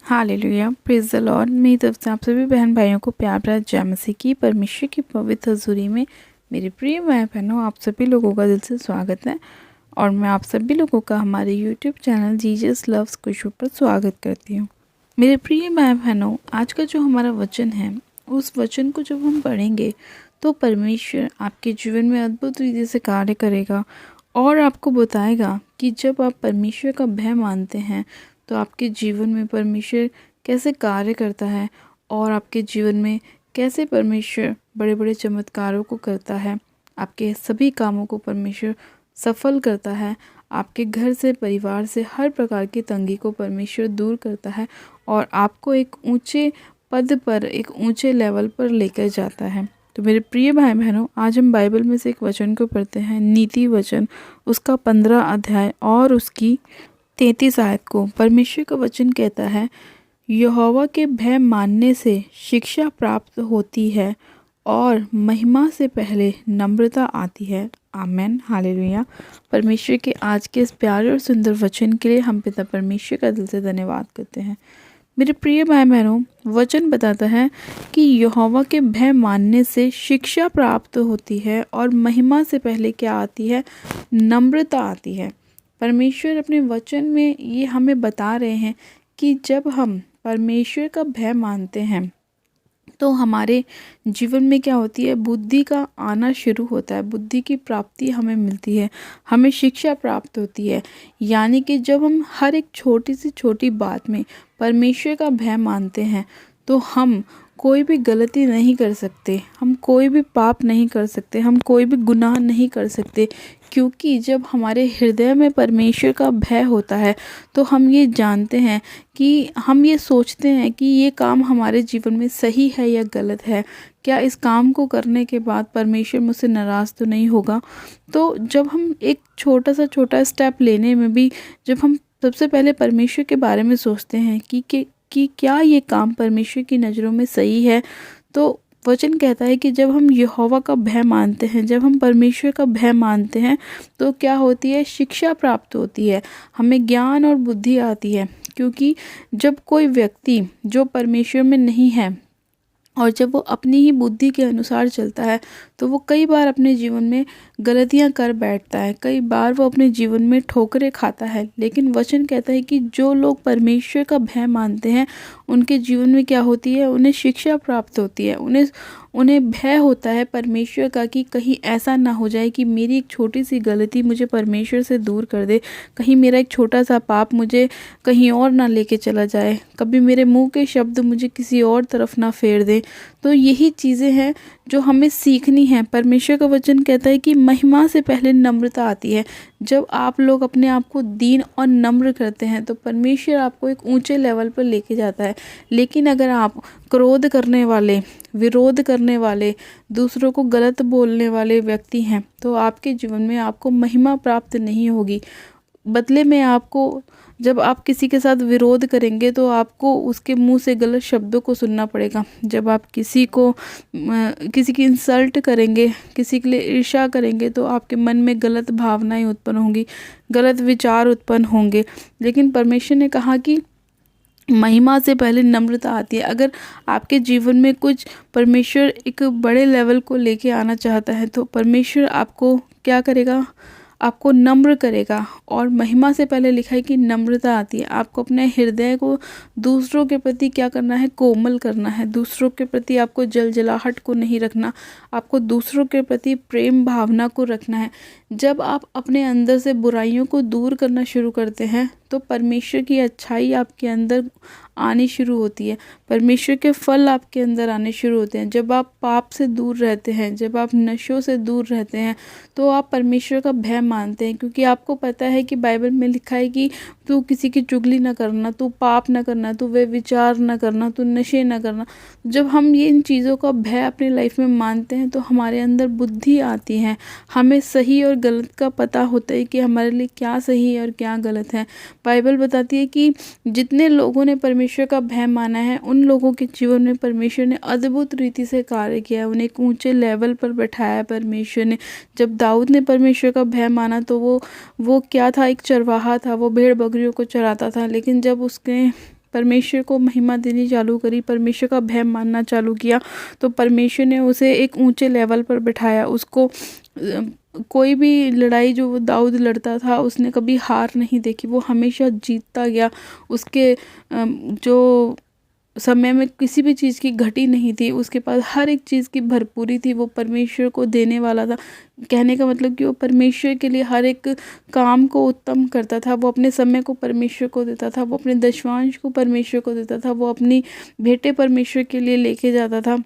Hallelujah, praise the Lord. मेरी तरफ से आप सभी बहन भाइयों को प्यार भरा जय मसीह की। परमेश्वर की पवित्र हजूरी में मेरे प्रिय भाई बहनों, आप सभी लोगों का दिल से स्वागत है। और मैं आप सभी लोगों का हमारे यूट्यूब चैनल जीसस लव्स कुशु पर स्वागत करती हूँ। मेरे प्रिय भाई बहनों, आज का जो हमारा वचन है, उस वचन को जब हम पढ़ेंगे तो परमेश्वर आपके जीवन में अद्भुत रीति से कार्य करेगा और आपको बताएगा कि जब आप परमेश्वर का भय मानते हैं तो आपके जीवन में परमेश्वर कैसे कार्य करता है और आपके जीवन में कैसे परमेश्वर बड़े बड़े चमत्कारों को करता है। आपके सभी कामों को परमेश्वर सफल करता है। आपके घर से, परिवार से हर प्रकार की तंगी को परमेश्वर दूर करता है और आपको एक ऊंचे पद पर, एक ऊंचे लेवल पर लेकर जाता है। तो मेरे प्रिय भाई बहनों, आज हम बाइबल में से एक वचन को पढ़ते हैं, नीति वचन, उसका 15 अध्याय और उसकी 33 आयत को। परमेश्वर का वचन कहता है, यहोवा के भय मानने से शिक्षा प्राप्त होती है और महिमा से पहले नम्रता आती है। आमेन, हालेलुया। परमेश्वर के आज के इस प्यारे और सुंदर वचन के लिए हम पिता परमेश्वर का दिल से धन्यवाद करते हैं। मेरे प्रिय भाई बहनों, वचन बताता है कि यहोवा के भय मानने से शिक्षा प्राप्त होती है और महिमा से पहले क्या आती है? नम्रता आती है। परमेश्वर अपने वचन में ये हमें बता रहे हैं कि जब हम परमेश्वर का भय मानते हैं तो हमारे जीवन में क्या होती है? बुद्धि का आना शुरू होता है, बुद्धि की प्राप्ति हमें मिलती है, हमें शिक्षा प्राप्त होती है। यानी कि जब हम हर एक छोटी से छोटी बात में परमेश्वर का भय मानते हैं तो हम कोई भी गलती नहीं कर सकते, हम कोई भी पाप नहीं कर सकते, हम कोई भी गुनाह नहीं कर सकते, क्योंकि जब हमारे हृदय में परमेश्वर का भय होता है तो हम ये जानते हैं कि हम ये सोचते हैं कि ये काम हमारे जीवन में सही है या गलत है, क्या इस काम को करने के बाद परमेश्वर मुझसे नाराज़ तो नहीं होगा। तो जब हम एक छोटा स्टेप लेने में भी जब हम सबसे पहले परमेश्वर के बारे में सोचते हैं कि क्या ये काम परमेश्वर की नज़रों में सही है, तो वचन कहता है कि जब हम यहोवा का भय मानते हैं, जब हम परमेश्वर का भय मानते हैं तो क्या होती है? शिक्षा प्राप्त होती है, हमें ज्ञान और बुद्धि आती है। क्योंकि जब कोई व्यक्ति जो परमेश्वर में नहीं है और जब वो अपनी ही बुद्धि के अनुसार चलता है तो वो कई बार अपने जीवन में गलतियां कर बैठता है, कई बार वो अपने जीवन में ठोकरें खाता है। लेकिन वचन कहता है कि जो लोग परमेश्वर का भय मानते हैं उनके जीवन में क्या होती है? उन्हें शिक्षा प्राप्त होती है, उन्हें भय होता है परमेश्वर का कि कहीं ऐसा ना हो जाए कि मेरी एक छोटी सी गलती मुझे परमेश्वर से दूर कर दे, कहीं मेरा एक छोटा सा पाप मुझे कहीं और ना लेके चला जाए, कभी मेरे मुंह के शब्द मुझे किसी और तरफ ना फेर दे। तो यही चीज़ें हैं जो हमें सीखनी है। परमेश्वर का वचन कहता है कि महिमा से पहले नम्रता आती है। जब आप लोग अपने आप को दीन और नम्र करते हैं तो परमेश्वर आपको एक ऊंचे लेवल पर लेके जाता है। लेकिन अगर आप क्रोध करने वाले, विरोध करने वाले, दूसरों को गलत बोलने वाले व्यक्ति हैं तो आपके जीवन में आपको महिमा प्राप्त नहीं होगी। बदले में आपको, जब आप किसी के साथ विरोध करेंगे तो आपको उसके मुंह से गलत शब्दों को सुनना पड़ेगा। जब आप किसी की इंसल्ट करेंगे, किसी के लिए ईर्ष्या करेंगे तो आपके मन में गलत भावनाएं उत्पन्न होंगी, गलत विचार उत्पन्न होंगे। लेकिन परमेश्वर ने कहा कि महिमा से पहले नम्रता आती है। अगर आपके जीवन में कुछ परमेश्वर एक बड़े लेवल को लेके आना चाहता है तो परमेश्वर आपको क्या करेगा? आपको नम्र करेगा। और महिमा से पहले लिखा है कि नम्रता आती है। आपको अपने हृदय को दूसरों के प्रति क्या करना है? कोमल करना है। दूसरों के प्रति आपको जलजलाहट को नहीं रखना, आपको दूसरों के प्रति प्रेम भावना को रखना है। जब आप अपने अंदर से बुराइयों को दूर करना शुरू करते हैं तो परमेश्वर की अच्छाई आपके अंदर आनी शुरू होती है, परमेश्वर के फल आपके अंदर आने शुरू होते हैं। जब आप पाप से दूर रहते हैं, जब आप नशों से दूर रहते हैं तो आप परमेश्वर का भय मानते हैं, क्योंकि आपको पता है कि बाइबल में लिखा है कि तू किसी की चुगली ना करना, तू पाप ना करना, तू वे विचार ना करना, तू नशे ना करना। जब हम ये इन चीज़ों का भय अपनी लाइफ में मानते हैं तो हमारे अंदर बुद्धि आती है, हमें सही और गलत का पता होता है कि हमारे लिए क्या सही है और क्या गलत है। बाइबल बताती है कि जितने लोगों ने परमेश्वर का भय माना है उन लोगों के जीवन में परमेश्वर ने अद्भुत रीति से कार्य किया है, उन्हें एक ऊंचे लेवल पर बैठाया है परमेश्वर ने। जब दाऊद ने परमेश्वर का भय माना तो वो क्या था? एक चरवाहा था, वो भेड़ बकरियों को चराता था। लेकिन जब उसके परमेश्वर को महिमा देनी चालू करी, परमेश्वर का भय मानना चालू किया, तो परमेश्वर ने उसे एक ऊंचे लेवल पर बिठाया। उसको कोई भी लड़ाई जो दाऊद लड़ता था उसने कभी हार नहीं देखी, वो हमेशा जीतता गया। उसके जो समय में किसी भी चीज़ की घटी नहीं थी, उसके पास हर एक चीज़ की भरपूरी थी, वो परमेश्वर को देने वाला था। कहने का मतलब कि वो परमेश्वर के लिए हर एक काम को उत्तम करता था, वो अपने समय को परमेश्वर को देता था, वो अपने दशवांश को परमेश्वर को देता था, वो अपनी भेंटें परमेश्वर के लिए लेके जाता था,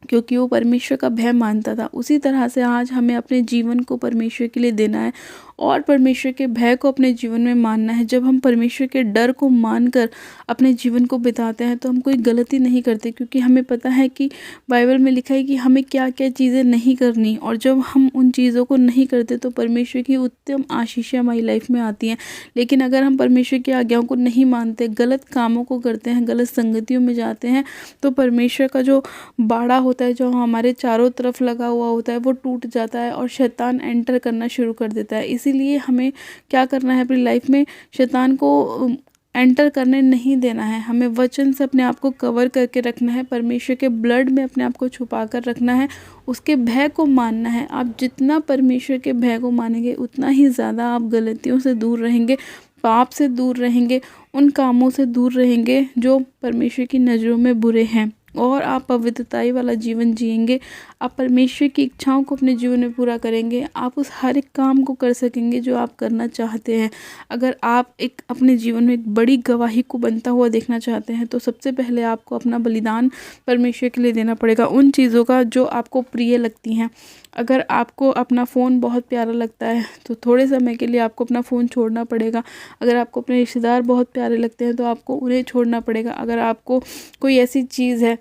क्योंकि वो परमेश्वर का भय मानता था। उसी तरह से आज हमें अपने जीवन को परमेश्वर के लिए देना है और परमेश्वर के भय को अपने जीवन में मानना है। जब हम परमेश्वर के डर को मानकर अपने जीवन को बिताते हैं तो हम कोई गलती नहीं करते, क्योंकि हमें पता है कि बाइबल में लिखा है कि हमें क्या क्या चीज़ें नहीं करनी, और जब हम उन चीज़ों को नहीं करते तो परमेश्वर की उत्तम आशीषें हमारी लाइफ में आती हैं। लेकिन अगर हम परमेश्वर की आज्ञाओं को नहीं मानते, गलत कामों को करते हैं, गलत संगतियों में जाते हैं, तो परमेश्वर का जो बाड़ा होता है, जो हमारे चारों तरफ लगा हुआ होता है, वो टूट जाता है और शैतान एंटर करना शुरू कर देता है। इसीलिए हमें क्या करना है, अपनी लाइफ में शैतान को एंटर करने नहीं देना है। हमें वचन से अपने आप को कवर करके रखना है, परमेश्वर के ब्लड में अपने आप को छुपा कर रखना है, उसके भय को मानना है। आप जितना परमेश्वर के भय को मानेंगे उतना ही ज़्यादा आप गलतियों से दूर रहेंगे, पाप से दूर रहेंगे, उन कामों से दूर रहेंगे जो परमेश्वर की नज़रों में बुरे हैं, और आप पवित्रताई वाला जीवन जिएंगे। आप परमेश्वर की इच्छाओं को अपने जीवन में पूरा करेंगे, आप उस हर एक काम को कर सकेंगे जो आप करना चाहते हैं। अगर आप एक अपने जीवन में एक बड़ी गवाही को बनता हुआ देखना चाहते हैं तो सबसे पहले आपको अपना बलिदान परमेश्वर के लिए देना पड़ेगा, उन चीज़ों का जो आपको प्रिय लगती हैं। अगर आपको अपना फ़ोन बहुत प्यारा लगता है तो थोड़े समय के लिए आपको अपना फ़ोन छोड़ना पड़ेगा। अगर आपको अपने रिश्तेदार बहुत प्यारे लगते हैं तो आपको उन्हें छोड़ना पड़ेगा। अगर आपको कोई ऐसी चीज़ है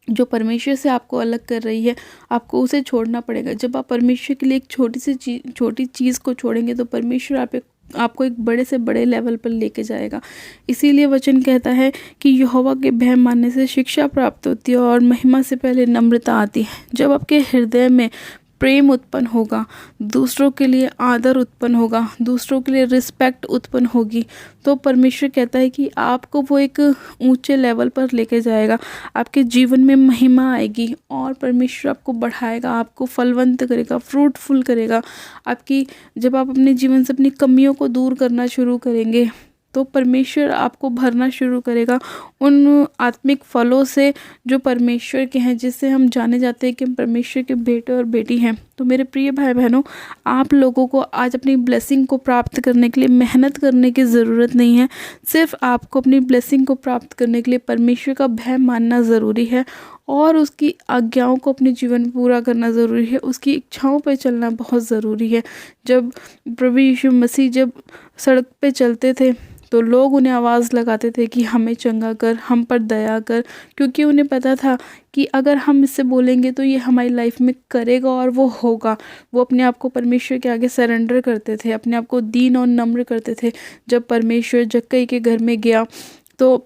जो परमेश्वर से आपको अलग कर रही है, आपको उसे छोड़ना पड़ेगा। जब आप परमेश्वर के लिए एक छोटी चीज़ को छोड़ेंगे तो परमेश्वर आपको एक बड़े से बड़े लेवल पर लेके जाएगा। इसीलिए वचन कहता है कि यहोवा के भय मानने से शिक्षा प्राप्त होती है और महिमा से पहले नम्रता आती है। जब आपके हृदय में प्रेम उत्पन्न होगा, दूसरों के लिए आदर उत्पन्न होगा, दूसरों के लिए रिस्पेक्ट उत्पन्न होगी, तो परमेश्वर कहता है कि आपको वो एक ऊंचे लेवल पर लेके जाएगा। आपके जीवन में महिमा आएगी और परमेश्वर आपको बढ़ाएगा, आपको फलवंत करेगा, फ्रूटफुल करेगा। जब आप अपने जीवन से अपनी कमियों को दूर करना शुरू करेंगे तो परमेश्वर आपको भरना शुरू करेगा उन आत्मिक फलों से जो परमेश्वर के हैं, जिससे हम जाने जाते हैं कि हम परमेश्वर के बेटे और बेटी हैं। तो मेरे प्रिय भाई बहनों, आप लोगों को आज अपनी ब्लेसिंग को प्राप्त करने के लिए मेहनत करने की ज़रूरत नहीं है। सिर्फ आपको अपनी ब्लेसिंग को प्राप्त करने के लिए परमेश्वर का भय मानना ज़रूरी है और उसकी आज्ञाओं को अपने जीवन में पूरा करना ज़रूरी है, उसकी इच्छाओं पर चलना बहुत ज़रूरी है। जब प्रभु यीशु मसीह जब सड़क पे चलते थे तो लोग उन्हें आवाज़ लगाते थे कि हमें चंगा कर, हम पर दया कर, क्योंकि उन्हें पता था कि अगर हम इससे बोलेंगे तो ये हमारी लाइफ में करेगा और वो होगा। वो अपने आप को परमेश्वर के आगे सरेंडर करते थे, अपने आप को दीन और नम्र करते थे। जब परमेश्वर जक्कई के घर में गया तो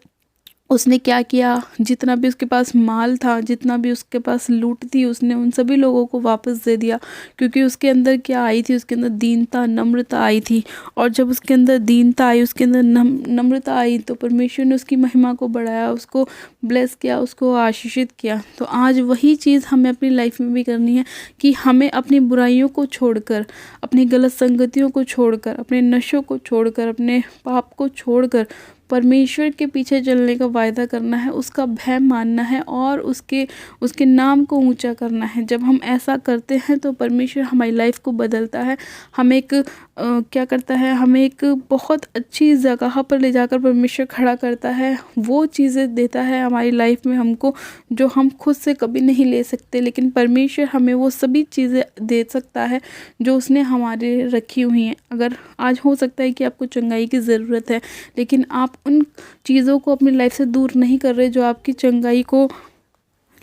उसने क्या किया, जितना भी उसके पास माल था, जितना भी उसके पास लूट थी, उसने उन सभी लोगों को वापस दे दिया, क्योंकि उसके अंदर क्या आई थी, उसके अंदर दीनता, नम्रता आई थी। और जब उसके अंदर दीनता आई, उसके अंदर नम्रता आई, तो परमेश्वर ने उसकी महिमा को बढ़ाया, उसको ब्लेस किया, उसको आशीषित किया। तो आज वही चीज़ हमें अपनी लाइफ में भी करनी है कि हमें अपनी बुराइयों को छोड़कर, अपनी गलत संगतियों को छोड़कर, अपने नशों को छोड़कर, अपने पाप को छोड़कर परमेश्वर के पीछे चलने का वायदा करना है, उसका भय मानना है और उसके नाम को ऊंचा करना है। जब हम ऐसा करते हैं तो परमेश्वर हमारी लाइफ को बदलता है, हमें क्या करता है, हमें एक बहुत अच्छी जगह पर ले जाकर परमेश्वर खड़ा करता है। वो चीज़ें देता है हमारी लाइफ में हमको जो हम खुद से कभी नहीं ले सकते, लेकिन परमेश्वर हमें वो सभी चीज़ें दे सकता है जो उसने हमारे रखी हुई हैं। अगर आज हो सकता है कि आपको चंगाई की ज़रूरत है, लेकिन आप उन चीज़ों को अपनी लाइफ से दूर नहीं कर रहे जो आपकी चंगाई को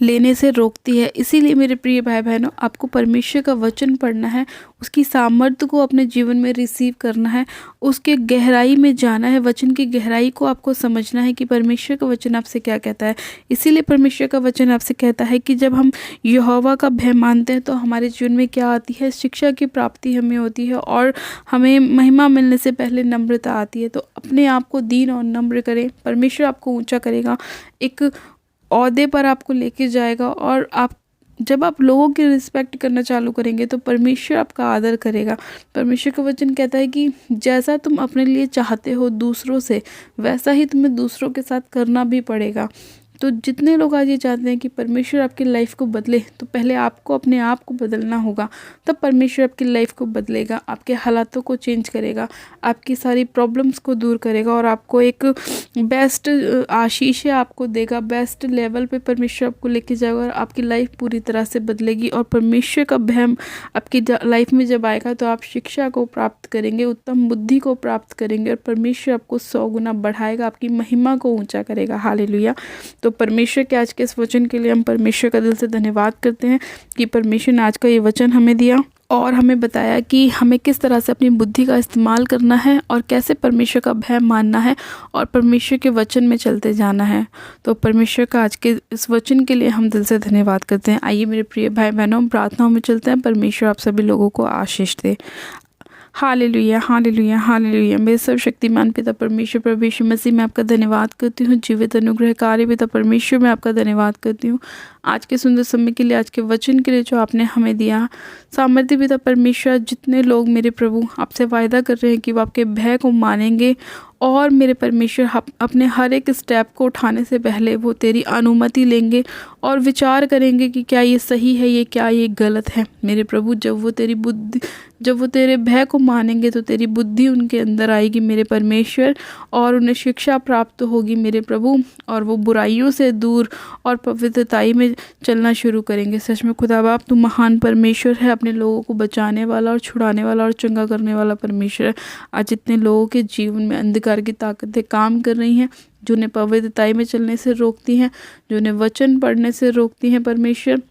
लेने से रोकती है। इसीलिए मेरे प्रिय भाई बहनों, आपको परमेश्वर का वचन पढ़ना है, उसकी सामर्थ्य को अपने जीवन में रिसीव करना है, उसके गहराई में जाना है, वचन की गहराई को आपको समझना है कि परमेश्वर का वचन आपसे क्या कहता है। इसीलिए परमेश्वर का वचन आपसे कहता है कि जब हम यहोवा का भय मानते हैं तो हमारे जीवन में क्या आती है, शिक्षा की प्राप्ति हमें होती है और हमें महिमा मिलने से पहले नम्रता आती है। तो अपने आप को दीन और नम्र करें, परमेश्वर आपको ऊंचा करेगा, एक ओहदे पर आपको लेके जाएगा। और आप जब आप लोगों की रिस्पेक्ट करना चालू करेंगे तो परमेश्वर आपका आदर करेगा। परमेश्वर का वचन कहता है कि जैसा तुम अपने लिए चाहते हो दूसरों से, वैसा ही तुम्हें दूसरों के साथ करना भी पड़ेगा। तो जितने लोग आज ये चाहते हैं कि परमेश्वर आपकी लाइफ को बदले, तो पहले आपको अपने आप को बदलना होगा, तब परमेश्वर आपकी लाइफ को बदलेगा, आपके हालातों को चेंज करेगा, आपकी सारी प्रॉब्लम्स को दूर करेगा और आपको एक बेस्ट आशीष आपको देगा। बेस्ट लेवल पे परमेश्वर आपको लेके जाएगा और आपकी लाइफ पूरी तरह से बदलेगी। और परमेश्वर का भय आपकी लाइफ में जब आएगा तो आप शिक्षा को प्राप्त करेंगे, उत्तम बुद्धि को प्राप्त करेंगे और परमेश्वर आपको 100 गुना बढ़ाएगा, आपकी महिमा को ऊंचा करेगा। हालेलुया। तो परमेश्वर के आज के इस वचन के लिए हम परमेश्वर का दिल से धन्यवाद करते हैं कि परमेश्वर ने आज का ये वचन हमें दिया और हमें बताया कि हमें किस तरह से अपनी बुद्धि का इस्तेमाल करना है और कैसे परमेश्वर का भय मानना है और परमेश्वर के वचन में चलते जाना है। तो परमेश्वर का आज के इस वचन के लिए हम दिल से धन्यवाद करते हैं। आइए मेरे प्रिय भाई बहनों, प्रार्थनाओं में चलते हैं। परमेश्वर आप सभी लोगों को आशीष दे। हालेलुया, हालेलुया, हालेलुया। मेरे सर्वशक्तिमान पिता परमेश्वर प्रभु यीशु मसीह में आपका धन्यवाद करती हूँ। जीवित अनुग्रहकारी पिता परमेश्वर में आपका धन्यवाद करती हूँ आज के सुंदर समय के लिए, आज के वचन के लिए जो आपने हमें दिया। सामर्थ्य पिता परमेश्वर, जितने लोग मेरे प्रभु आपसे वायदा कर रहे हैं कि वो आपके भय को मानेंगे और मेरे परमेश्वर अपने हर एक स्टेप को उठाने से पहले वो तेरी अनुमति लेंगे और विचार करेंगे कि क्या ये सही है, ये क्या ये गलत है। मेरे प्रभु, जब वो तेरे भय को मानेंगे तो तेरी बुद्धि उनके अंदर आएगी मेरे परमेश्वर, और उन्हें शिक्षा प्राप्त होगी मेरे प्रभु, और वो बुराइयों से दूर और पवित्रताई में चलना शुरू करेंगे। सच में खुदा बाप, तू महान परमेश्वर है, अपने लोगों को बचाने वाला और छुड़ाने वाला और चंगा करने वाला परमेश्वर है। आज जितने लोगों के जीवन में अंधकार की ताकतें काम कर रही हैं, जो उन्हें पवित्रताई में चलने से रोकती हैं, जो उन्हें वचन पढ़ने से रोकती हैं परमेश्वर,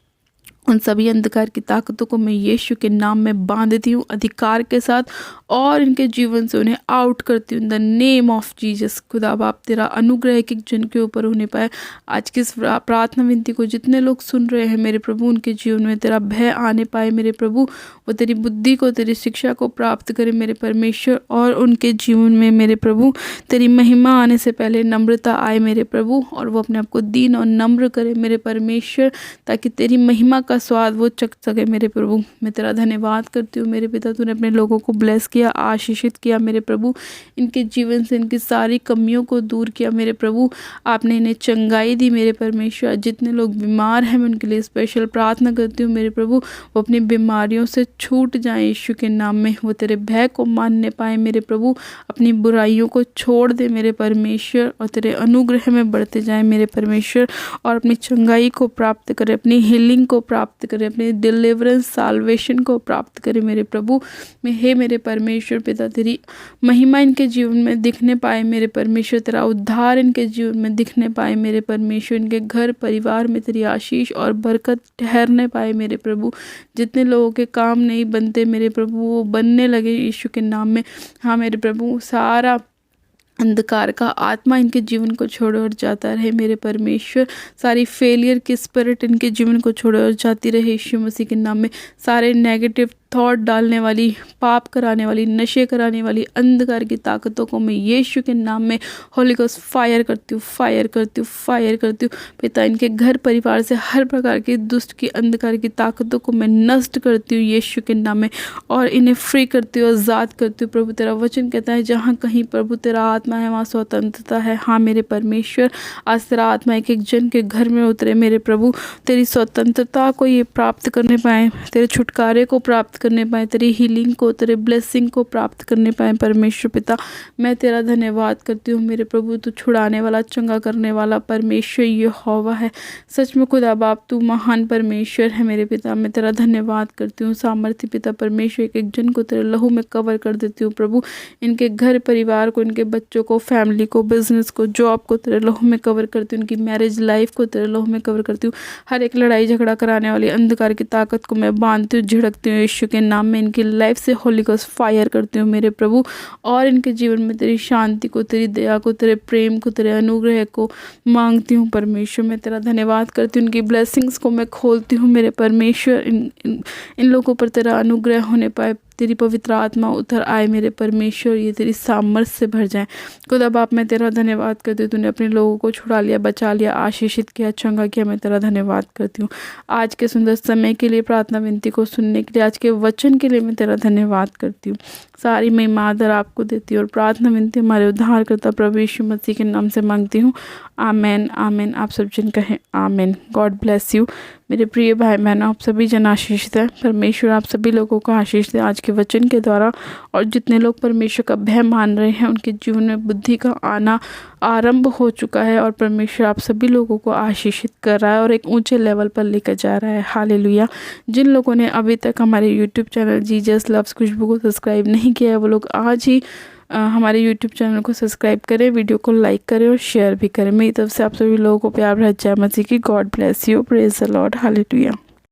उन सभी अंधकार की ताकतों को मैं यीशु के नाम में बांधती हूँ अधिकार के साथ और इनके जीवन से उन्हें आउट करती हूँ in the name of Jesus. खुदा बाप, तेरा अनुग्रह एक एक जन के ऊपर होने पाए। आज की इस प्रार्थना विनती को जितने लोग सुन रहे हैं मेरे प्रभु, उनके जीवन में तेरा भय आने पाए मेरे प्रभु, वो तेरी बुद्धि को, तेरी शिक्षा को प्राप्त करे मेरे परमेश्वर, और उनके जीवन में मेरे प्रभु तेरी महिमा आने से पहले नम्रता आए मेरे प्रभु, और वो अपने आप को दीन और नम्र करे मेरे परमेश्वर, ताकि तेरी महिमा का स्वाद वो चख सके मेरे प्रभु। मैं तेरा धन्यवाद करती हूँ मेरे पिता, तूने अपने लोगों को ब्लेस किया, आशीषित किया मेरे प्रभु, इनके जीवन से इनकी सारी कमियों को दूर किया मेरे प्रभु, आपने इन्हें चंगाई दी मेरे परमेश्वर। जितने लोग बीमार हैं मैं उनके लिए स्पेशल प्रार्थना करती हूँ मेरे प्रभु, वो अपनी बीमारियों से छूट जाएं यीशु के नाम में, वो तेरे भय को मानने पाए मेरे प्रभु, अपनी बुराइयों को छोड़ दे मेरे परमेश्वर और तेरे अनुग्रह में बढ़ते जाएं मेरे परमेश्वर, और अपनी चंगाई को प्राप्त करे, अपनी हीलिंग को प्राप्त करे, अपनी डिलीवरेंस साल्वेशन को प्राप्त करे मेरे प्रभु। मैं हे मेरे परमेश्वर पिता, तेरी महिमा इनके जीवन में दिखने पाए मेरे परमेश्वर, तेरा उद्धार इनके जीवन में दिखने पाए मेरे परमेश्वर, इनके घर परिवार में तेरी आशीष और बरकत ठहरने पाए मेरे प्रभु। जितने लोगों के काम नहीं बनते मेरे प्रभु, वो बनने लगे यीशु के नाम में। हाँ मेरे प्रभु, सारा अंधकार का आत्मा इनके जीवन को छोड़ और जाता रहे मेरे परमेश्वर, सारी फेलियर की स्पिरिट इनके जीवन को छोड़ और जाती रहे यीशु मसीह के नाम में। सारे नेगेटिव थॉट डालने वाली, पाप कराने वाली, नशे कराने वाली अंधकार की ताकतों को मैं यीशु के नाम में होली गोस्ट फायर करती हूँ, फायर करती हूँ, फायर करती हूँ पिता। इनके घर परिवार से हर प्रकार की दुष्ट की अंधकार की ताकतों को मैं नष्ट करती हूँ यीशु के नाम में, और इन्हें फ्री करती हूँ, आज़ाद करती हूँ प्रभु। तेरा वचन कहता है जहाँ कहीं प्रभु तेरा आत्मा है वहाँ स्वतंत्रता है। हाँ मेरे परमेश्वर, आज तेरा आत्मा एक एक जन के घर में उतरे मेरे प्रभु, तेरी स्वतंत्रता को ये प्राप्त करने पाए, तेरे छुटकारे को प्राप्त करने पाएँ, तेरी हीलिंग को, तेरे ब्लेसिंग को प्राप्त करने पाएँ। परमेश्वर पिता, मैं तेरा धन्यवाद करती हूँ मेरे प्रभु। तू छुड़ाने वाला, चंगा करने वाला परमेश्वर यहोवा है। सच में खुदा बाप तू महान परमेश्वर है मेरे पिता। मैं तेरा धन्यवाद करती हूँ सामर्थ्य पिता परमेश्वर। एक एक जन को तेरे लहू में कवर कर देती हूँ प्रभु। इनके घर परिवार को, इनके बच्चों को, फैमिली को, बिजनेस को, जॉब को तेरे लहू में कवर करती हूँ। इनकी मैरिज लाइफ को तेरे लहू में कवर करती हूँ। हर एक लड़ाई झगड़ा कराने वाली अंधकार की ताकत को मैं बांधती हूँ, झिड़कती हूँ यीशु के नाम में। इनकी लाइफ से होली गोस्ट फायर करती हूँ मेरे प्रभु। और इनके जीवन में तेरी शांति को, तेरी दया को, तेरे प्रेम को, तेरे अनुग्रह को मांगती हूँ परमेश्वर। मैं तेरा धन्यवाद करती हूँ। उनकी ब्लेसिंग्स को मैं खोलती हूँ मेरे परमेश्वर। इन लोगों पर तेरा अनुग्रह होने पाए, तेरी पवित्र आत्मा उतर आए मेरे परमेश्वर, ये तेरी सामर्थ्य से भर जाए। खुदा बाप मैं तेरा धन्यवाद करती हूँ। तूने अपने लोगों को छुड़ा लिया, बचा लिया, आशीषित किया, चंगा किया। मैं तेरा धन्यवाद करती हूँ आज के सुंदर समय के लिए, प्रार्थना विनती को सुनने के लिए, आज के वचन के लिए मैं तेरा धन्यवाद करती हूँ। सारी मैं आदर आपको देती हूँ और प्रार्थना विनती हमारे उद्धारकर्ता प्रभु यीशु मसीह के नाम से मांगती हूँ। आमेन आमेन। आप सब जन कहें आमेन। गॉड ब्लेस यू मेरे प्रिय भाई बहनों। आप सभी जन आशीषित हैं। परमेश्वर आप सभी लोगों को आशीष दे आज के वचन के द्वारा। और जितने लोग परमेश्वर का भय मान रहे हैं, उनके जीवन में बुद्धि का आना आरंभ हो चुका है और परमेश्वर आप सभी लोगों को आशीषित कर रहा है और एक ऊंचे लेवल पर लेकर जा रहा है। हालेलुया। जिन लोगों ने अभी तक हमारे यूट्यूब चैनल जीजस लव्स खुशबू को सब्सक्राइब नहीं किया है, वो लोग आज ही हमारे यूट्यूब चैनल को सब्सक्राइब करें, वीडियो को लाइक करें और शेयर भी करें। मेरी तरफ से आप सभी लोगों को प्यार भरा जय मसीह की। God bless you. Praise the Lord. Hallelujah.